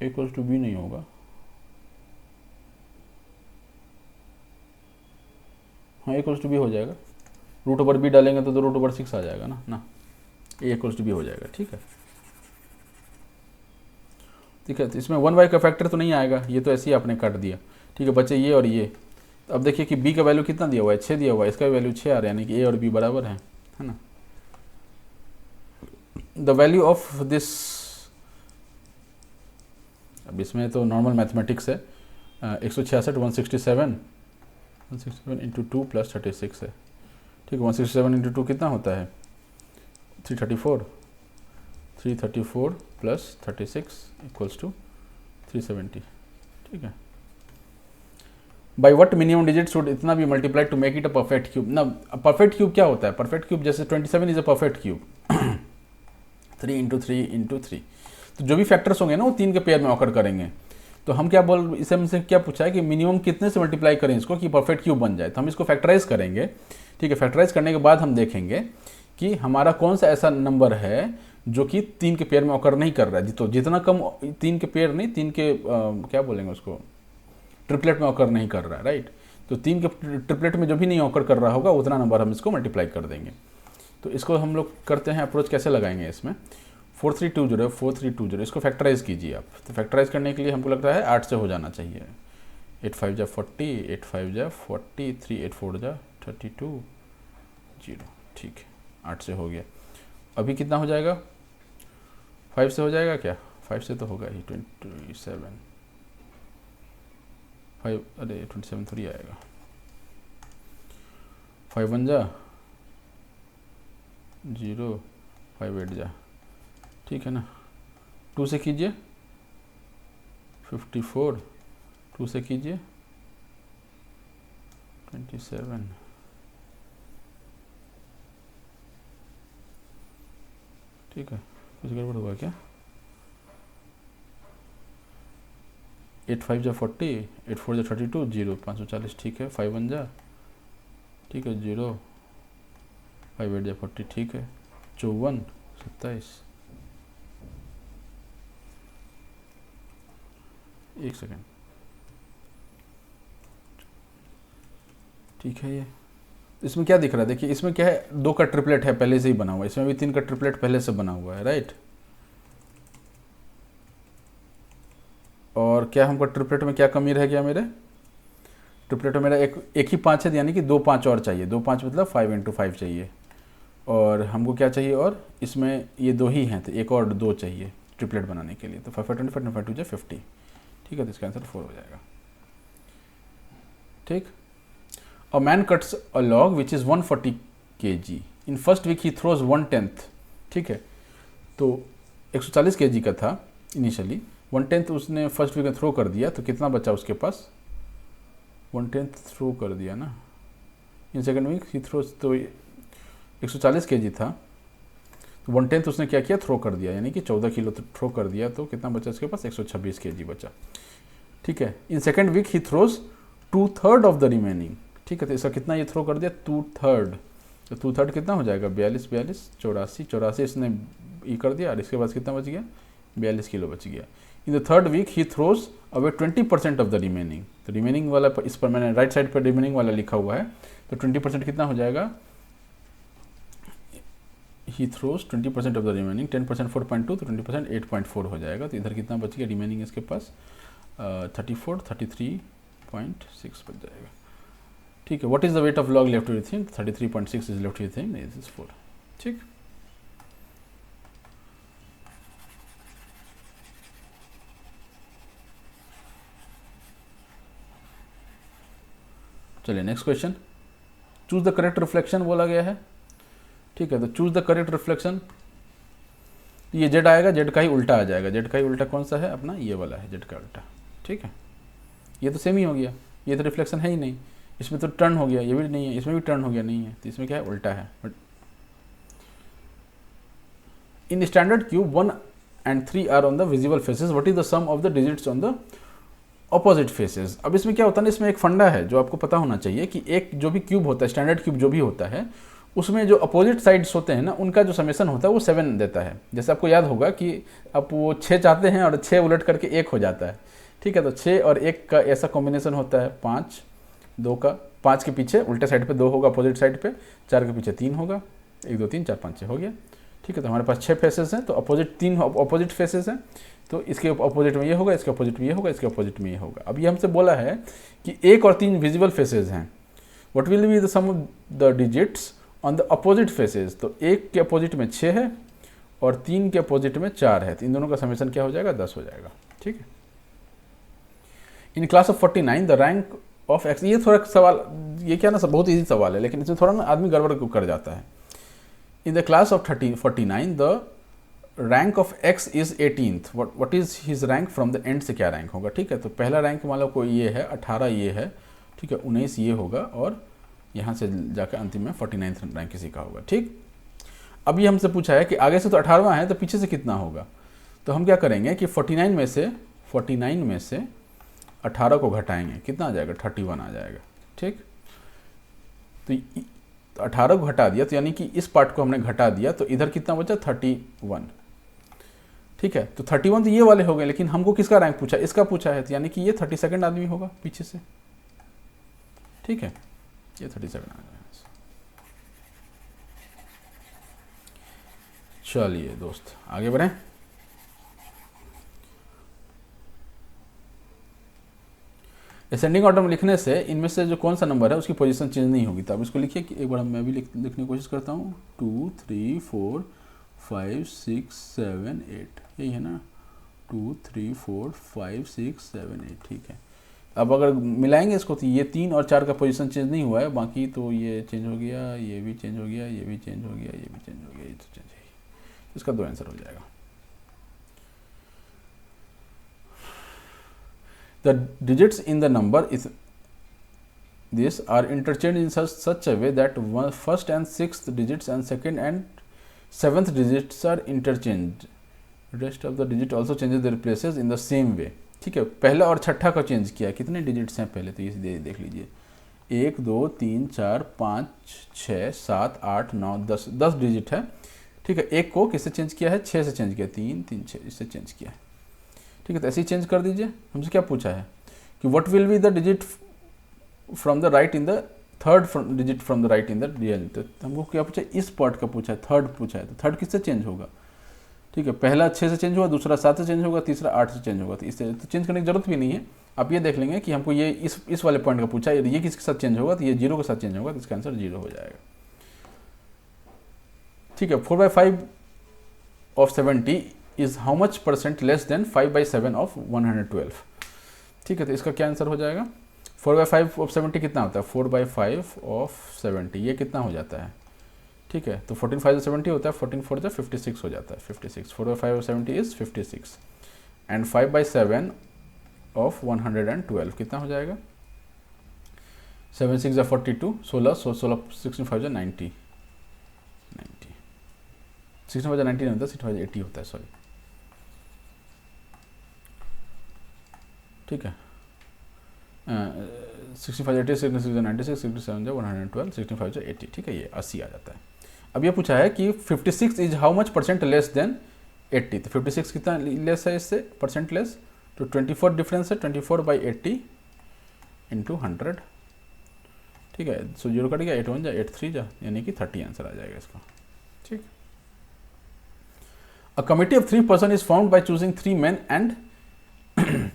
[SPEAKER 1] a इक्वल्स टू b नहीं होगा, हाँ a इक्वल्स टू b हो जाएगा, √b डालेंगे तो √6 आ जाएगा ना a इक्वल्स टू b हो जाएगा। ठीक है, ठीक है, तो इसमें 1y का फैक्टर तो नहीं आएगा, ये तो ऐसे ही आपने काट दिया। ठीक है, बच्चे ये और ये, तो अब देखिए कि b का वैल्यू कितना दिया हुआ है, 6 दिया हुआ है, इसका वैल्यू 6 आ रहा है, यानी कि a और b बराबर है ना। द वैल्यू ऑफ दिस, अब इसमें तो नॉर्मल मैथमेटिक्स है, 166 167 इंटू 2 प्लस 36 है। ठीक है, 167 इंटू 2 कितना होता है, 334 प्लस 36 इक्वल्स टू 370। ठीक है, by what minimum digit should इतना भी multiply two make it a perfect cube ना। परफेक्ट क्यूब क्या होता है, परफेक्ट क्यूब जैसे 27 is a perfect cube, 3 into 3 into 3, तो जो भी फैक्टर्स होंगे ना वो 3 के पेयर में ऑकर करेंगे। तो हम क्या बोल, इसे हमसे क्या पूछा है कि मिनिमम कितने से मल्टीप्लाई करें इसको कि परफेक्ट क्यूब बन जाए, तो हम इसको फैक्टराइज करेंगे। ठीक है, फैक्टराइज करने के बाद हम देखेंगे कि हमारा कौन सा ऐसा नंबर है जो कि 3 के पेयर में ऑकर नहीं कर रहा है। तो जितना कम 3 के पेयर नहीं, 3 के क्या बोलेंगे उसको, ट्रिपलेट में ऑकर नहीं कर रहा है, राइट। तो 3 के ट्रिपलेट में जो भी नहीं ऑकर कर रहा होगा उतना नंबर हम इसको मल्टीप्लाई कर देंगे। तो इसको हम लोग करते हैं, अप्रोच कैसे लगाएंगे इसमें, 4320 इसको फैक्टराइज कीजिए आप। तो फैक्टराइज करने के लिए हमको लगता है 8 से हो जाना चाहिए, 8 5 जा 40, 8 5 जा 40, 3 8 4 जा 32 0। ठीक है, 8 से हो गया। अभी कितना हो जाएगा, 5 से हो जाएगा क्या, 5 से तो होगा ही, 27 5, अरे 27 थोड़ी आएगा, 5 1 जा 0, 5 8 जा, ठीक है ना। 2 से कीजिए 54, 2 से कीजिए 27, ठीक है, कुछ गड़बड़ हुआ क्या, 8 5 जा 40, 8 4 जा 32, 0 540, ठीक है। 5 1 जा, ठीक है, 0, 5 8 जा 40, ठीक है। 54 27, एक सेकेंड, ठीक है। ये इसमें क्या दिख रहा है, देखिए इसमें क्या है, 2 का ट्रिपलेट है पहले से ही बना हुआ है, इसमें भी 3 का ट्रिपलेट पहले से बना हुआ है, राइट। और क्या हमको ट्रिपलेट में क्या कमी रह गया, मेरे ट्रिपलेट में मेरा एक ही 5 है, यानी कि 2 5 और चाहिए। 2 5 मतलब 5 × 5 चाहिए, और हमको क्या चाहिए, और इसमें ये 2 ही हैं तो एक और 2 चाहिए ट्रिपलेट बनाने के लिए। तो 5 5 25 5 2 50, ठीक है। तो इसका आंसर 4 हो जाएगा, ठीक। A man cuts a log which is 140 kg in first week he throws 1/10, ठीक है। तो 140 kg का था इनिशियली, 1/10 उसने फर्स्ट वीक में थ्रो कर दिया, तो कितना बचा उसके पास, 1/10 थ्रो कर दिया ना। In second week he throws, तो 140 kg था, तो 1/10 उसने क्या किया, थ्रो कर दिया, यानी कि 14 किलो थ्रो कर दिया। तो कितना बचा उसके पास, 126 kg बचा, ठीक है। In second week he throws 2/3 of the remaining, ठीक है। तो इसका कितना ये थ्रो कर दिया, 2/3, तो 2/3 कितना हो जाएगा, 42 42 84 84 इसने ये कर दिया, और इसके बाद कितना बच गया, 42 किलो बच गया। In the third week he throws away 20% of the remaining, तो रिमेनिंग वाला इस पर मैंने राइट साइड पर रिमेनिंग वाला लिखा हुआ है, तो 20% कितना हो जाएगा, he throws 20% of the remaining, 10% 4.2, तो 20% 8.4 हो जाएगा। तो इधर कितना बच गया रिमेनिंग इसके पास, 34 33.6 बच जाएगा, ठीक है। What is the weight of log left with him, 33.6 is left with him, this is 4, ठीक। चलिए next question, choose the correct reflection बोला गया है, ठीक है। तो चूज द करेक्ट रिफ्लेक्शन, ये जेड आएगा, जेड का ही उल्टा आ जाएगा। जेड का ही उल्टा कौन सा है अपना, ये वाला है जेड का उल्टा, ठीक है। ये तो सेम ही हो गया, ये तो रिफ्लेक्शन है ही नहीं, इसमें तो टर्न हो गया, ये भी नहीं है, इसमें भी टर्न हो गया, नहीं है, तो इसमें क्या है, उल्टा है। In standard cube 1 and 3 are on the visible faces, what is the sum of the digits on the opposite faces. अब इसमें क्या होता है ना, इसमें एक फंडा है जो आपको पता होना चाहिए कि एक जो भी क्यूब होता है, स्टैंडर्ड क्यूब जो भी होता है, उसमें जो अपोजिट साइड्स होते हैं ना, उनका जो समेशन होता है वो 7 देता है। जैसे आपको याद होगा कि आप वो 6 चाहते हैं और 6 उलट करके 1 हो जाता है, ठीक है। तो 6 और 1 का ऐसा कॉम्बिनेशन होता है, 5 2 का, 5 के पीछे उल्टे साइड पे 2 होगा अपोजिट साइड पे, 4 के पीछे 3 होगा, 1 2 3 4 5 6 हो गया, ठीक है। तो हमारे पास 6 फेसेस हैं, तो अपोजिट 3 अपोजिट फेसेस हैं, तो इसके अपोजिट में ये होगा, इसके अपोजिट में ये होगा, इसके अपोजिट में ये होगा। अब ये हमसे बोला है कि 1 और 3 विजिबल फेसेस हैं, what will be the sum of the digits on the opposite faces. तो 1 के अपोजिट में 6 है और 3 के अपोजिट में 4 है, तो इन दोनों का समेशन क्या हो जाएगा, 10 हो जाएगा, ठीक है। In class of 49 the rank of x, ये थोड़ा सवाल, ये क्या ना बहुत ईजी सवाल है, लेकिन इसमें थोड़ा ना आदमी गड़बड़ कर जाता है। In the class of 49 the rank of x is 18th, what is his rank from the end से क्या रैंक होगा, ठीक है। तो पहला रैंक मान लो कोई ये है, 18 ये है, ठीक है, 19 ये होगा, और यहाँ से जाकर अंतिम में 49th रैंक किसी का होगा, ठीक। अब ये हमसे पूछा है कि आगे से तो 18वां है, तो पीछे से कितना होगा। तो हम क्या करेंगे कि 49 में से 18 को घटाएंगे, कितना आ जाएगा, 31 आ जाएगा, ठीक। तो 18 को घटा दिया, तो यानी कि इस पार्ट को हमने घटा दिया, तो इधर कितना बचा, 31, ठीक है। तो 31 तो ये वाले हो गए, लेकिन हमको किसका रैंक पूछा, इसका पूछा है, तो यानी कि ये 32nd आदमी होगा पीछे से, ठीक है, ये 32nd आ जाएगा। चलिए दोस्त आगे बढ़ें। असेंडिंग ऑर्डर में लिखने से इनमें से जो कौन सा नंबर है उसकी पोजीशन चेंज नहीं होगी। तो अब इसको लिखिए कि एक बार मैं भी लिखने की कोशिश करता हूँ, 2 3 4 5 6 7 8, यही है ना, 2 3 4 5 6 7 8, ठीक है। अब अगर मिलाएंगे इसको तो ये 3 और 4 का पोजीशन चेंज नहीं हुआ है, बाकी तो ये चेंज हो गया, ये भी चेंज हो गया, ये भी चेंज हो गया, ये भी चेंज हो गया, ये तो चेंज है, इसका 2 आंसर हो जाएगा। The digits in the number is this are interchanged in such a way that first and 6th digits and 2nd and 7th digits are interchanged. Rest of the digit also changes their places in the same way. ठीक है, पहला और छठा का change किया, कितने digits हैं पहले तो ये देख लीजिए, 1 2 3 4 5 6 7 8 9 10, 10 डिजिट है। ठीक है, एक को किससे चेंज किया है, 6 से चेंज किया, 3 3 6 इससे चेंज किया है। ठीक है, तो ऐसे ही चेंज कर दीजिए। हमसे क्या पूछा है कि what will be the digit from the right in the third digit from the right in the real. तो हमको क्या पूछा है, इस पार्ट का पूछा है, थर्ड पूछा है, तो थर्ड किससे चेंज होगा। ठीक है, पहला 6 से चेंज होगा, दूसरा 7 से चेंज होगा, तीसरा 8 से चेंज होगा। तो इससे तो चेंज करने की जरूरत भी नहीं है, आप ये देख लेंगे कि हमको ये इस वाले पॉइंट का पूछा है, ये किसके साथ चेंज होगा, तो ये 0 के साथ चेंज होगा, तो इसका आंसर 0 हो जाएगा। ठीक है, 4/5 of 70 is how much percent less than 5/7 of 112। ठीक है, तो इसका क्या आंसर हो जाएगा, 4/5 ऑफ 70 कितना होता है, 4/5 ऑफ 70 ये कितना हो जाता है। ठीक है, तो 14 5 70 होता है, 14 4 56 हो जाता है, 56। 4/5 ऑफ 70 इज 56 एंड 5/7 ऑफ 112 कितना हो जाएगा, 7 6 42, 16 16 5 90 90 16 5 90 नहीं होता, 6 5 80 होता है, सॉरी। ठीक है, 65 80 66 96 67 112 65 80। ठीक है, ये 80 आ जाता है। अब ये पूछा है कि 56 is how much percent less than 80। तो 56 कितना लेस है इससे, परसेंट लेस, तो 24 डिफरेंस है, 24/80 इंटू 100। ठीक है, सो 0 कट गया, 8 1 जा 8 3 जा, यानी कि 30 आंसर आ जाएगा इसका। ठीक, a committee of 3 person is formed by choosing 3 main and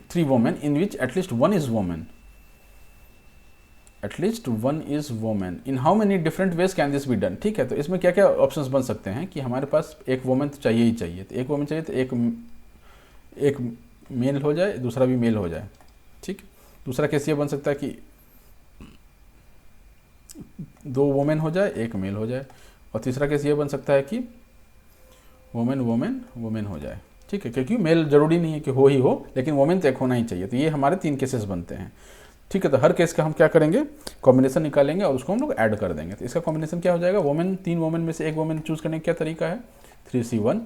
[SPEAKER 1] 3 women in which at least one is woman. At least one is woman. In how many different ways can this be done? ठीक है, तो इसमें क्या क्या options बन सकते हैं कि हमारे पास एक वोमेन तो चाहिए ही चाहिए, तो एक वोमेन चाहिए तो एक मेल हो जाए, दूसरा भी मेल हो जाए। ठीक, दूसरा केस ये बन सकता है कि 2 वोमेन हो जाए, एक मेल हो जाए, और तीसरा केस ये बन सकता है कि वोमेन वोमेन वोमेन हो जाए। ठीक है, क्योंकि मेल जरूरी नहीं है कि हो ही हो, लेकिन वोमेन तो एक होना ही चाहिए। तो ये हमारे 3 केसेस बनते हैं। ठीक है, तो हर केस का हम क्या करेंगे, कॉम्बिनेशन निकालेंगे और उसको हम लोग ऐड कर देंगे। तो इसका कॉम्बिनेशन क्या हो जाएगा, वोमेन 3 वोमेन में से एक वोमेन चूज करने का क्या तरीका है, 3C1।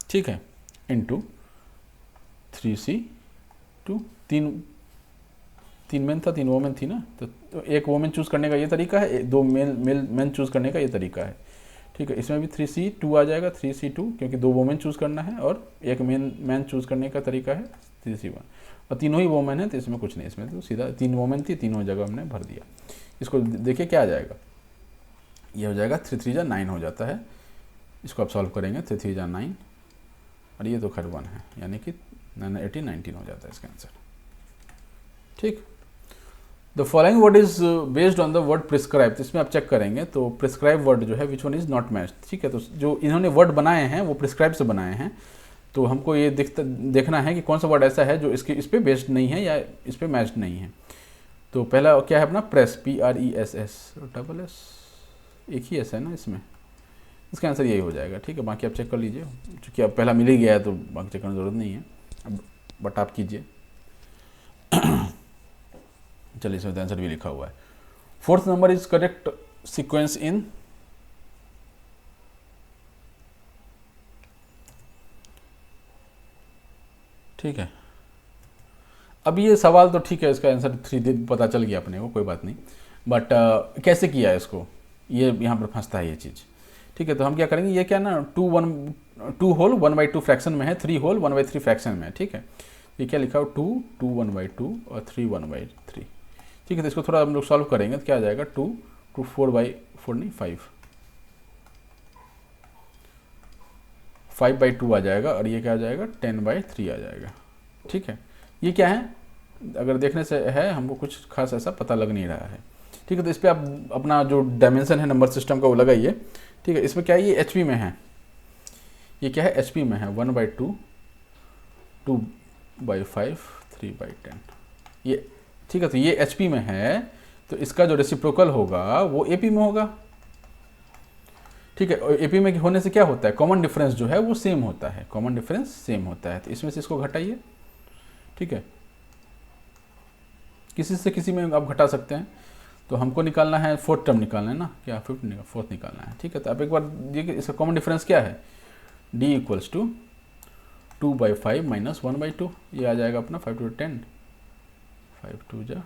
[SPEAKER 1] ठीक है, इंटू 3C2। 3 मेन था, 3 वोमेन थी ना, तो एक वोमेन चूज करने का ये तरीका है, 2 मेन चूज करने का ये तरीका है। ठीक है, इसमें भी 3C2 आ जाएगा, 3C2 क्योंकि 2 वोमेन चूज करना है, और एक मैन चूज करने का तरीका है 3C1, और तीनों ही वोमेन है, तो इसमें कुछ नहीं, इसमें तो सीधा 3 वोमेन थी, तीनों जगह हमने भर दिया। इसको देखिए क्या आ जाएगा, ये हो जाएगा 3 3 जा 9 हो जाता है। इसको आप सॉल्व करेंगे, 3 3 जा 9, और ये तो खैर 1 है, यानी कि 9 18 19 हो जाता है इसका आंसर। ठीक, the following word is based on the word prescribe. तो इसमें आप चेक करेंगे तो प्रिस्क्राइब वर्ड जो है which one is not matched. ठीक है, तो जो इन्होंने वर्ड बनाए हैं वो प्रिस्क्राइब से बनाए हैं, तो हमको ये देखना है कि कौन सा वर्ड ऐसा है जो इस पे बेस्ड नहीं है या इस पे मैच्ड नहीं है। तो पहला क्या है अपना प्रेस, PRESS, डबल एस एक ही एस है ना इसमें, इसका आंसर यही हो जाएगा। ठीक है, बाकी आप चेक कर लीजिए, क्योंकि अब पहला मिल ही गया है तो बाकी चेक करने की जरूरत नहीं है, अब बट आप कीजिए। चलिए, इसमें आंसर भी लिखा हुआ है। 4th number is correct sequence in ठीक है, अब ये सवाल तो ठीक है, इसका आंसर 3 पता चल गया अपने को, कोई बात नहीं, बट कैसे किया है इसको, ये यहाँ पर फंसता है ये चीज़। ठीक है, तो हम क्या करेंगे, ये क्या ना 2 होल 1/2 फ्रैक्शन में है, 3 होल 1/3 फ्रैक्शन में है। ठीक है, ये क्या लिखा हो, 2 1/2 और 3 1/3। ठीक है, तो इसको थोड़ा हम लोग सॉल्व करेंगे तो क्या आ जाएगा, 2 4/4 नहीं 5/2 आ जाएगा, और ये क्या आ जाएगा 10/3 आ जाएगा। ठीक है, ये क्या है, अगर देखने से है हमको कुछ खास ऐसा पता लग नहीं रहा है। ठीक है, तो इस पर आप अपना जो डायमेंशन है नंबर सिस्टम का वो लगाइए। ठीक है, इसमें क्या है, ये HP में है, ये क्या है HP में है, 1/2 2/5 3/10 ये। ठीक है, तो ये HP में है, तो इसका जो रेसिप्रोकल होगा वो AP में होगा। ठीक है, और AP में होने से क्या होता है, कॉमन डिफरेंस जो है वो सेम होता है, कॉमन डिफरेंस सेम होता है, तो इसमें से इसको घटाइए। ठीक है, किसी से किसी में आप घटा सकते हैं, तो हमको निकालना है 4th टर्म निकालना है ना, क्या 4th निकालना है। ठीक है, तो अब एक बार देखिए इसका कॉमन डिफरेंस क्या है, D = 2/5 माइनस 1/2, ये आ जाएगा अपना 5 2 10, 5 2 जा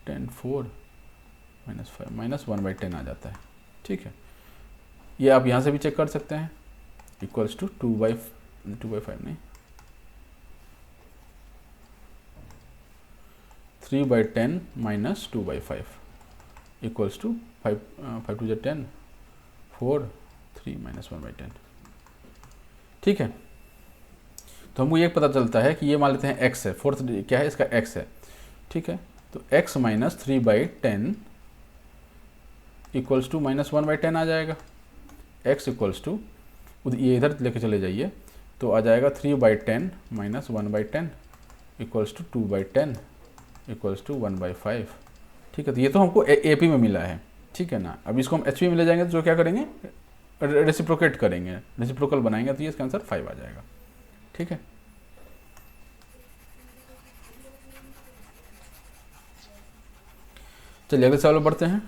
[SPEAKER 1] 10, 4 माइनस 5 माइनस 1/10 आ जाता है। ठीक है, ये आप यहाँ से भी चेक कर सकते हैं, इक्वल्स टू 2/5 नहीं 3/10 माइनस 2/5 इक्वल्स टू 5 2 जा 10, 4 3 माइनस 1/10। ठीक है, तो हमको ये पता चलता है कि ये मान लेते हैं x है, फोर्थ क्या है इसका x है। ठीक है, तो x minus 3/10 equals to minus 1/10 आ जाएगा। x इक्वल्स टू, ये इधर लेके चले जाइए तो आ जाएगा 3/10 minus 1/10 equals to 2/10 equals to 1/5। ठीक है, तो ये तो हमको AP में मिला है। ठीक है ना, अब इसको हम HP में ले जाएंगे तो जो क्या करेंगे, रेसिप्रोकेट करेंगे, रेसिप्रोकल बनाएंगे, तो ये इसका आंसर 5 आ जाएगा। ठीक है, चलिए अगले सवाल में बढ़ते हैं।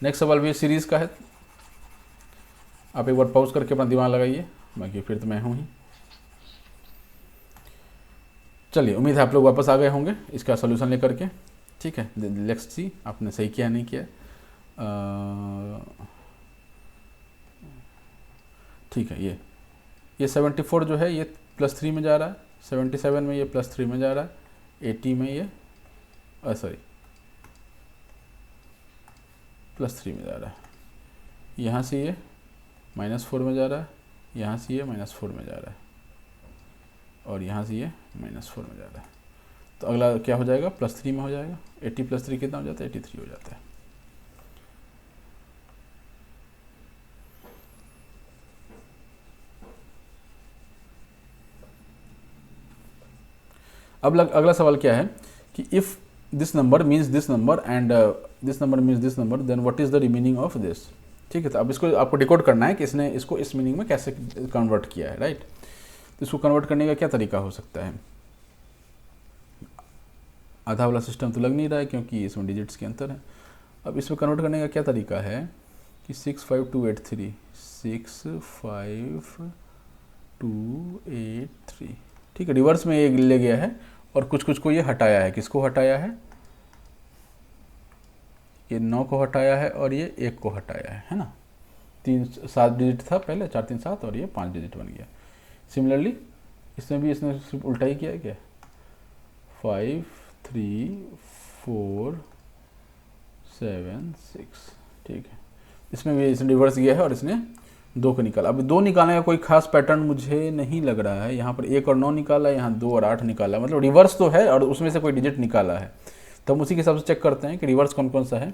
[SPEAKER 1] नेक्स्ट सवाल भी सीरीज का है, आप एक बार पॉज करके अपना दिमाग लगाइए, बाकी फिर तो मैं हूँ ही। चलिए, उम्मीद है आप लोग वापस आ गए होंगे इसका सोल्यूशन लेकर के। ठीक है, लेट्स सी आपने सही किया नहीं किया। ठीक है, ये 74 जो है ये +3 में जा रहा है, 77 में ये +3 में जा रहा है, 80 में ये सॉरी +3 में जा रहा है, यहाँ से ये -4 में जा रहा है, यहाँ से ये -4 में जा रहा है, और यहाँ से ये -4 में जा रहा है। तो अगला क्या हो जाएगा, +3 में हो जाएगा। 80 + 3 कितना हो जाता है, 83 हो जाता है। अब अगला सवाल क्या है कि if this number means this number and this number means this number, then what is the meaning of this. ठीक है, तो अब इसको आपको डिकोड करना है कि इसने इसको इस मीनिंग में कैसे कन्वर्ट किया है, राइट। तो इसको कन्वर्ट करने का क्या तरीका हो सकता है। आधा वाला सिस्टम तो लग नहीं रहा है क्योंकि इसमें डिजिट्स के अंतर है। अब इसमें कन्वर्ट करने का क्या तरीका है कि 65283 65283, ठीक है, रिवर्स में ये ले गया है और कुछ कुछ को ये हटाया है। किसको हटाया है, ये 9 को हटाया है और ये 1 को हटाया है ना। 7 डिजिट था पहले, 4 3 7, और ये 5 डिजिट बन गया। सिमिलरली इसमें भी इसने सिर्फ उल्टा ही किया है, क्या 5 3 4 7 6, ठीक है। इसमें भी इसने रिवर्स किया है और इसने 2 को निकाला। अब 2 निकालने का कोई खास पैटर्न मुझे नहीं लग रहा है। यहाँ पर 1 और 9 निकाला, यहाँ 2 और 8 निकाला, मतलब रिवर्स तो है और उसमें से कोई डिजिट निकाला है। तो हम उसी के हिसाब से चेक करते हैं कि रिवर्स कौन कौन सा है।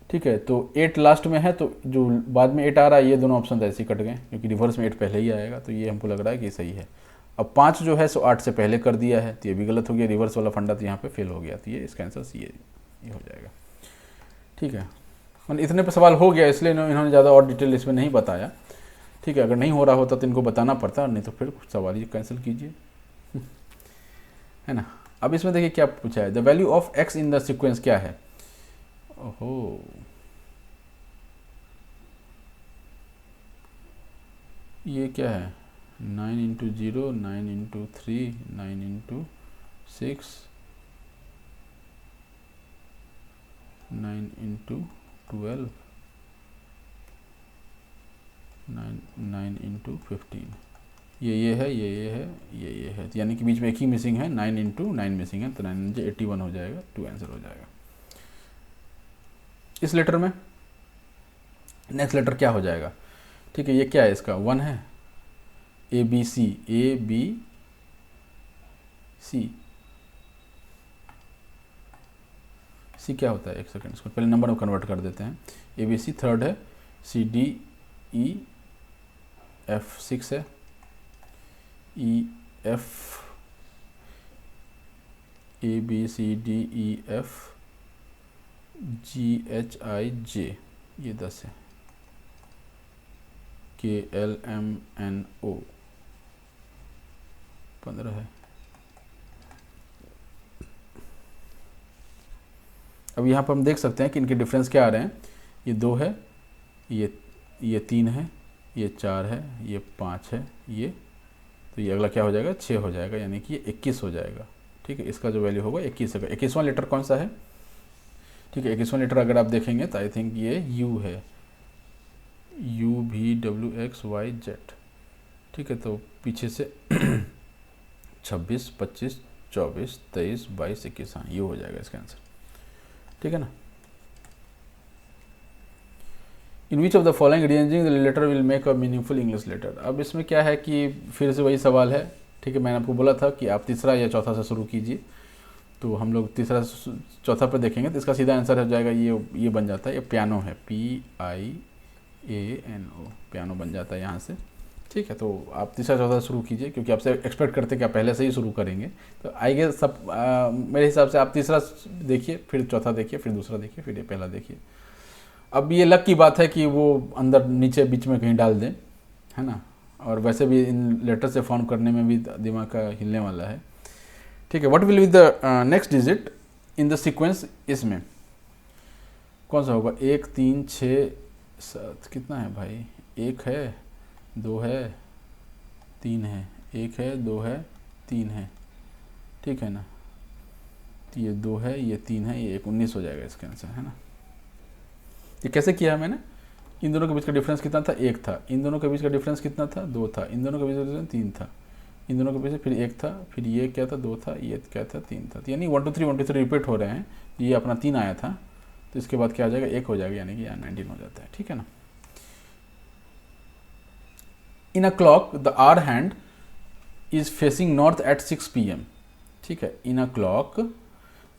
[SPEAKER 1] ठीक है, तो 8 लास्ट में है, तो जो बाद में 8 आ रहा है ये दोनों ऑप्शन ऐसे ही कट गए क्योंकि रिवर्स में 8 पहले ही आएगा, तो ये हमको लग रहा है कि सही है। अब 5 जो है सो 8 से पहले कर दिया है, तो ये भी गलत हो गया। रिवर्स वाला फंडा तो यहाँ पे फेल हो गया, तो ये इसका आंसर सी ये हो जाएगा। ठीक है, इतने पर सवाल हो गया, इसलिए इन्होंने ज़्यादा और डिटेल इसमें नहीं बताया। ठीक है, अगर नहीं हो रहा होता तो इनको बताना पड़ता, नहीं तो फिर सवाल ये कैंसिल कीजिए, है ना। अब इसमें देखिए क्या पूछा है, the value of x in the sequence क्या है। ओहो, ये क्या है, 9 × 0, 9 × 3, 9 × 6, 9 × 12, 9 × 15, ये है, ये है, ये है, यानी कि बीच में एक ही मिसिंग है, 9 × 9 मिसिंग है, तो 9 × 81 हो जाएगा, 2 आंसर हो जाएगा। इस लेटर में नेक्स्ट लेटर क्या हो जाएगा। ठीक है, ये क्या है, इसका 1 है, ABC, सी क्या होता है, एक सेकंड, इसको पहले नंबर में कन्वर्ट कर देते हैं। ABC थर्ड है, CDEF 6 है, EF ABCDEF GHIJ ये 10 है, KLMNO 15 है। अब यहाँ पर हम देख सकते हैं कि इनके डिफरेंस क्या आ रहे हैं। ये 2 है, ये 3 है, ये 4 है, ये 5 है, ये तो ये अगला क्या हो जाएगा 6 हो जाएगा, यानी कि ये 21 हो जाएगा। ठीक है, इसका जो वैल्यू होगा 21 होगा। 21वां लेटर कौन सा है? ठीक है, 21वां लेटर अगर आप देखेंगे तो आई थिंक ये यू है, UVWXYZ। ठीक है, तो पीछे से 26, 25, 24, 23, 22, 21, हाँ यू हो जाएगा इसका आंसर। ठीक है ना। In which of the following rearranging the letter will make a meaningful English letter. अब इसमें क्या है कि फिर से वही सवाल है। ठीक है, मैंने आपको बोला था कि आप तीसरा या चौथा से शुरू कीजिए, तो हम लोग तीसरा चौथा पर देखेंगे तो इसका सीधा आंसर हो जाएगा ये बन जाता है, ये पियानो है, PIANO, पियानो बन जाता है यहाँ से। ठीक है, तो आप तीसरा चौथा शुरू कीजिए, क्योंकि आपसे एक्सपेक्ट करते हैं कि आप पहले से ही शुरू करेंगे, तो आई गेस सब मेरे हिसाब से आप तीसरा देखिए, फिर चौथा देखिए, फिर दूसरा देखिए, फिर ये पहला देखिए। अब ये लक की बात है कि वो अंदर नीचे बीच में कहीं डाल दें, है ना, और वैसे भी इन लेटर से फॉर्म करने में भी दिमाग का हिलने वाला है। ठीक है, what will be the next digit in the sequence, इसमें कौन सा होगा? 1, 3, 6, 7, कितना है भाई? 1 है, 2 है, 3 है, 1 है, 2 है, 3 है। ठीक है ना, तो ये 2 है, ये 3 है, ये 1, 19 हो जाएगा इसका आंसर, है ना। ये कैसे किया है मैंने? इन दोनों के बीच का डिफरेंस कितना था? 1 था। इन दोनों के बीच का डिफरेंस कितना था? 2 था। इन दोनों के बीच का डिफरेंस 3 था। इन दोनों के बीच फिर 1 था, फिर ये क्या था? 2 था, ये क्या था? 3 था। तो यानी 1 2 3 1 2 3 रिपीट हो रहे हैं। ये अपना 3 आया था, तो इसके बाद क्या आ जाएगा? 1 हो जाएगा, यानी कि यहाँ 19 हो जाता है। ठीक है ना। In a clock the hour hand is facing north at 6 PM। ठीक है, in a clock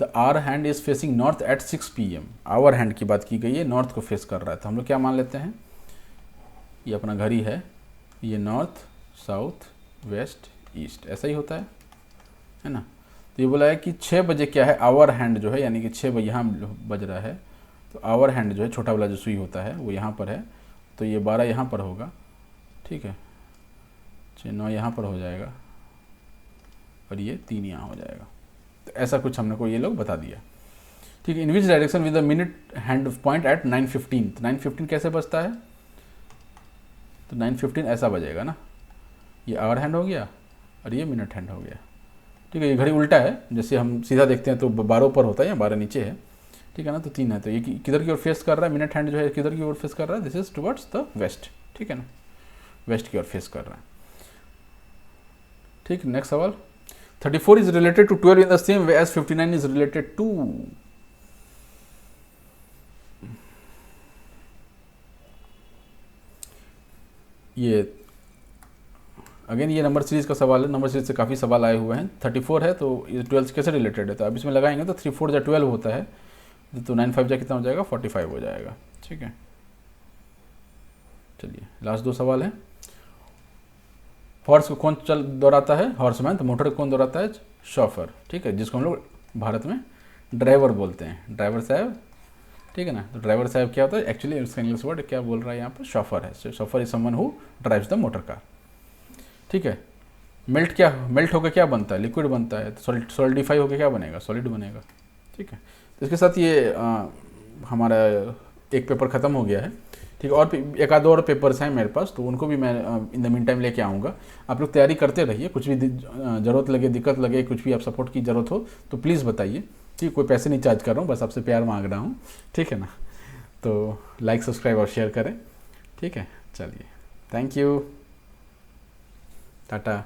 [SPEAKER 1] the hour hand is facing north at 6 PM। Hour hand की बात की गई है, नॉर्थ को फेस कर रहा है, तो हम लोग क्या मान लेते हैं? ये अपना घड़ी है, ये नॉर्थ, साउथ, वेस्ट, ईस्ट, ऐसा ही होता है ना। तो ये बोला है कि 6 बजे क्या है? आवर हैंड जो है, यानी कि 6 बजे यहाँ बज रहा है, तो आवर हैंड जो है, छोटा वाला जो सुई होता है वो यहाँ पर है, तो ये 12 यहाँ पर होगा। ठीक है, 6 9 यहाँ पर हो जाएगा, और ये 3 यहाँ हो जाएगा। तो ऐसा कुछ हमने को ये लोग बता दिया। ठीक है, in which direction with the minute hand point at 9:15। तो 9:15 कैसे बजता है? तो 9:15 ऐसा बजेगा ना, ये आवर हैंड हो गया और ये मिनट हैंड हो गया। ठीक है, ये घड़ी उल्टा है, जैसे हम सीधा देखते हैं तो 12 ऊपर होता है या 12 नीचे है। ठीक है ना, तो 3 है, तो ये किधर की ओर फेस कर रहा है? मिनट हैंड जो है किधर की ओर फेस कर रहा है? This is towards the west. ठीक है ना, वेस्ट की ओर फेस कर रहा है। ठीक, नेक्स्ट सवाल। 34 is related to 12 in the same way as 59 is related to। ये अगेन ये नंबर सीरीज का सवाल है, नंबर सीरीज से काफ़ी सवाल आए हुए हैं। 34 है तो ये 12 कैसे रिलेटेड है? तो अब इसमें लगाएंगे तो 3 4 जा 12 होता है, तो 9 5 जा कितना हो जाएगा? 45 हो जाएगा। ठीक है, चलिए लास्ट 2 सवाल है। हॉर्स को कौन दौड़ाता है? हॉर्समैन। तो मोटर को कौन दौड़ाता है? शॉफर। ठीक है, जिसको हम लोग भारत में ड्राइवर बोलते हैं, ड्राइवर साहब। ठीक है ना, तो ड्राइवर साहब क्या होता है? एक्चुअली इसका इंग्लिश वर्ड क्या बोल रहा है यहाँ पर? शॉफर है। Chauffeur is someone who drives the motor car. ठीक है, मेल्ट होकर क्या बनता है? लिक्विड बनता है। तो सॉलिडिफाई होकर क्या बनेगा? सॉलिड बनेगा। ठीक है, तो इसके साथ ये हमारा एक पेपर ख़त्म हो गया है। ठीक है, और एक आध और पेपर्स हैं मेरे पास, तो उनको भी मैं इन द मीन टाइम लेके आऊँगा। आप लोग तैयारी करते रहिए, कुछ भी ज़रूरत लगे, दिक्कत लगे, कुछ भी आप सपोर्ट की ज़रूरत हो तो प्लीज़ बताइए। ठीक, कोई पैसे नहीं चार्ज कर रहा हूँ, बस आपसे प्यार मांग रहा हूँ। ठीक है ना, तो लाइक, सब्सक्राइब और शेयर करें। ठीक है, चलिए, थैंक यू, टाटा।